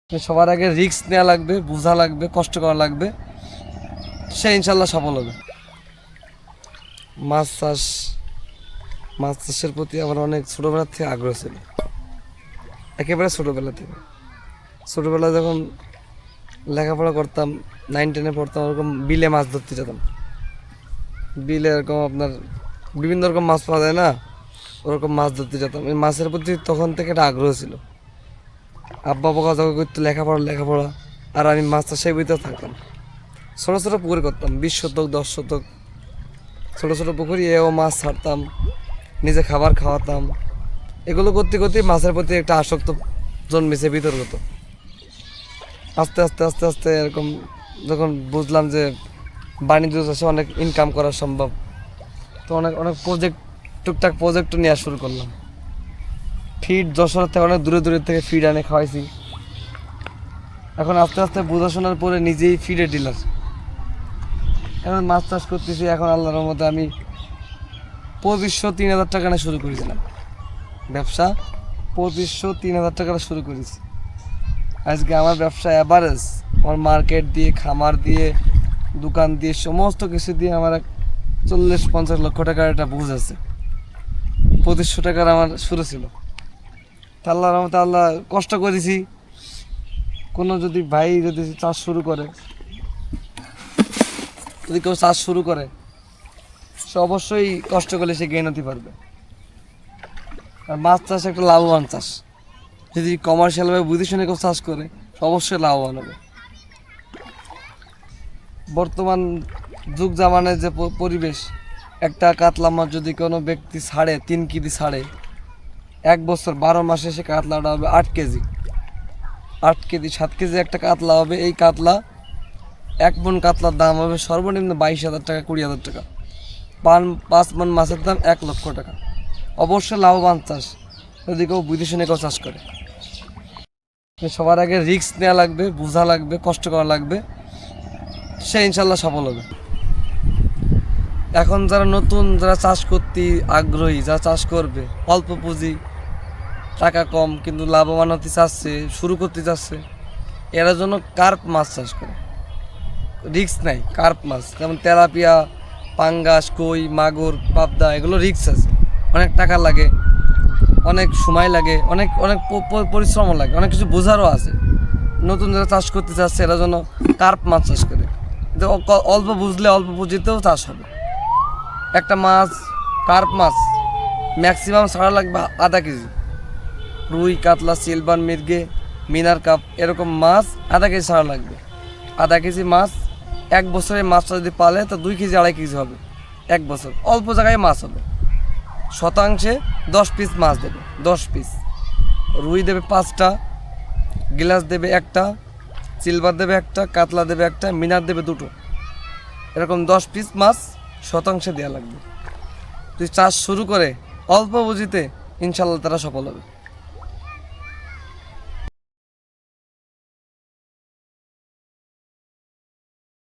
সবার আগে রিস্ক নেওয়া লাগবে, বোঝা লাগবে, কষ্ট করা লাগবে, সে ইনশাল্লাহ সফল হবে। মাছ চাষ, মাছ চাষের প্রতি আমার অনেক ছোটোবেলা থেকে আগ্রহ ছিল, একেবারে ছোটোবেলা থেকে। ছোটোবেলায় যখন লেখাপড়া করতাম, 9-10-এ পড়তাম, ওরকম বিলে মাছ ধরতে যেতাম। বিলে এরকম আপনার বিভিন্ন রকম মাছ পাওয়া যায় না, ওরকম মাছ ধরতে যেতাম। এই মাছের প্রতি তখন থেকে একটা আগ্রহ ছিল। আব্বা বকা জকা করতো লেখাপড়া, আর আমি মাছ চাষের ভিতরে থাকতাম। ছোটো ছোটো পুকুর করতাম, 20 শতক 10 শতক ছোটো ছোটো পুকুরি, এও মাছ ছাড়তাম, নিজে খাবার খাওয়াতাম। এগুলো করতে করতে মাছের প্রতি একটা আসক্ত জন্মেছে ভিতরগত। আস্তে আস্তে আস্তে আস্তে এরকম যখন বুঝলাম যে বাণিজ্য চাষে অনেক ইনকাম করা সম্ভব, তো অনেক অনেক টুকটাক প্রজেক্ট নেওয়া শুরু করলাম। ফিড যশোর থেকে অনেক দূরে দূরে থেকে ফিড আনে খাওয়াইছি। এখন আস্তে আস্তে বোঝাশোনার পরে নিজেই ফিডের ডিলার। এখন মাছ চাষ করতেছি। এখন আল্লাহর রহমতে আমি 2500-3000 টাকা নিয়ে শুরু করেছিলাম ব্যবসা। 2500-3000 টাকা শুরু করেছি। আজকে আমার ব্যবসা অ্যাভারেজ, আমার মার্কেট দিয়ে, খামার দিয়ে, দোকান দিয়ে, সমস্ত কিছু দিয়ে আমার 40-50 লক্ষ টাকার একটা বুঝ আছে। 2500 টাকার আমার শুরু ছিল। আল্লাহর রহমতে আল্লাহ কষ্ট করেছি। কোনো যদি ভাই যদি চাষ শুরু করে, যদি কেউ চাষ শুরু করে, সে অবশ্যই কষ্ট করলে সে গেইন হতে পারবে। আর মাছ চাষ একটা লাভবান চাষ। যদি কমার্শিয়ালভাবে বুঝে শুনে কেউ চাষ করে, সে অবশ্যই লাভবান হবে। বর্তমান যুগ জামানের যে পরিবেশ, একটা কাতলা মাছ যদি কোনো ব্যক্তি ছাড়ে, 3 কেজি ছাড়ে, 1 বছর 12 মাসে সে কাতলাটা হবে 8 কেজি। 8 কেজি 7 কেজি একটা কাতলা হবে। এই কাতলা 1 মণ কাতলার দাম হবে সর্বনিম্ন 22,000 টাকা, 20,000 টাকা। 5 মণ মাছের দাম 1 লক্ষ টাকা। অবশ্যই লাভবান চাষ যদি কেউ বুঝে শুনে কেউ চাষ করে। সবার আগে রিস্ক নেওয়া লাগবে, বোঝা লাগবে, কষ্ট করা লাগবে, সে ইনশাল্লাহ সফল হবে। এখন যারা নতুন, যারা চাষ করতে আগ্রহী, যারা চাষ করবে, অল্প পুঁজি, টাকা কম কিন্তু লাভবান হতে চাচ্ছে, শুরু করতে চাচ্ছে, এরা জন্য কার্প মাছ চাষ করে। রিস্ক নাই। কার্প মাছ যেমন তেলাপিয়া, পাঙ্গাস, কই, মাগুর, পাবদা, এগুলো রিস্ক আছে। অনেক টাকা লাগে, অনেক সময় লাগে, অনেক অনেক পরিশ্রমও লাগে, অনেক কিছু বোঝারও আছে। নতুন যারা চাষ করতে চাচ্ছে এরা জন্য কার্প মাছ চাষ করে। অল্প বুঝলে অল্প পুঁজিতেও চাষ হবে। একটা মাছ, কার্প মাছ ম্যাক্সিমাম ছাড়া লাগবে আধা কেজি। রুই, কাতলা, সিলভার, মির্গে, মিনার কাপ, এরকম মাছ আধা কেজি ছাড়া লাগবে। আধা কেজি মাছ 1 বছরে মাছটা যদি পালে তো 2 কেজি 2.5 কেজি হবে 1 বছর। অল্প জায়গায় মাছ হবে। শতাংশে 10 পিস মাছ দেবে, 10 পিস। রুই দেবে 5টা, গিলাস দেবে 1টা, সিলভার দেবে 1টা, কাতলা দেবে 1টা, মিনার দেবে 2টো। এরকম 10 পিস মাছ শতাংশে দেওয়া লাগবে। তুই চাষ শুরু করে অল্প পুঁজিতে ইনশাল্লাহ তারা সফল হবে।